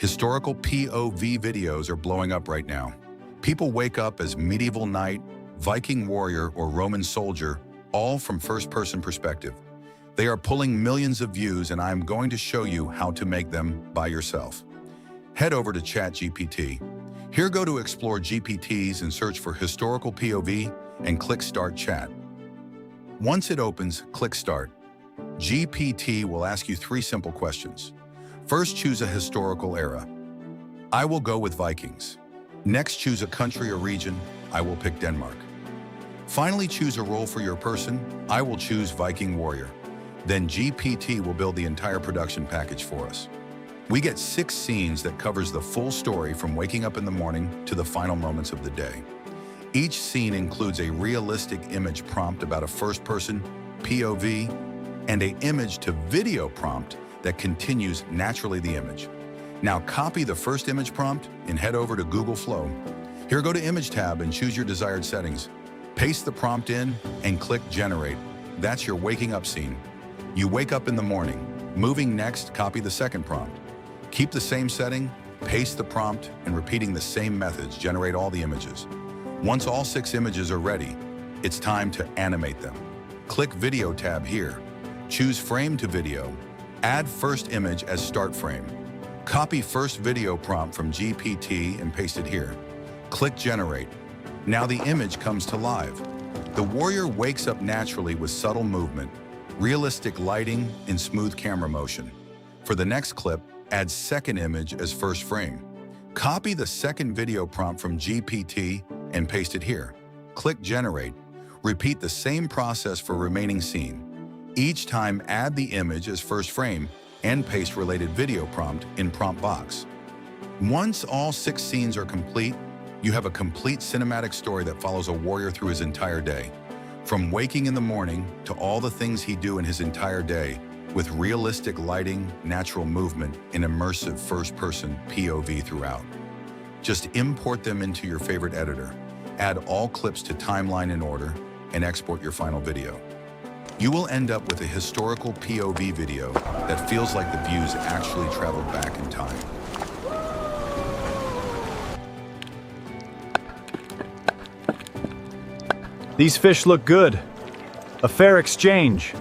Historical POV videos are blowing up right now. People wake up as medieval knight, Viking warrior, or Roman soldier, all from first-person perspective. They are pulling millions of views, and I'm going to show you how to make them by yourself. Head over to ChatGPT. Here, go to Explore GPTs and search for Historical POV and click Start Chat. Once it opens, click Start. GPT will ask you 3 simple questions. First, choose a historical era. I will go with Vikings. Next, choose a country or region. I will pick Denmark. Finally, choose a role for your person. I will choose Viking warrior. Then GPT will build the entire production package for us. We get 6 scenes that covers the full story from waking up in the morning to the final moments of the day. Each scene includes a realistic image prompt about a first-person POV and an image-to-video prompt that continues naturally the image. Now copy the first image prompt and head over to Google Flow. Here, go to Image tab and choose your desired settings. Paste the prompt in and click Generate. That's your waking up scene. You wake up in the morning. Moving next, copy the second prompt. Keep the same setting, paste the prompt, and repeating the same methods, generate all the images. Once all 6 images are ready, it's time to animate them. Click Video tab here. Choose Frame to Video. Add first image as start frame. Copy first video prompt from GPT and paste it here. Click Generate. Now the image comes to life. The warrior wakes up naturally with subtle movement, realistic lighting, and smooth camera motion. For the next clip, add second image as first frame. Copy the second video prompt from GPT and paste it here. Click Generate. Repeat the same process for remaining scene. Each time, add the image as first frame and paste related video prompt in prompt box. Once all 6 scenes are complete, you have a complete cinematic story that follows a warrior through his entire day. From waking in the morning to all the things he do in his entire day, with realistic lighting, natural movement, and immersive first-person POV throughout. Just import them into your favorite editor, add all clips to timeline in order, and export your final video. You will end up with a historical POV video that feels like the views actually traveled back in time. These fish look good. A fair exchange.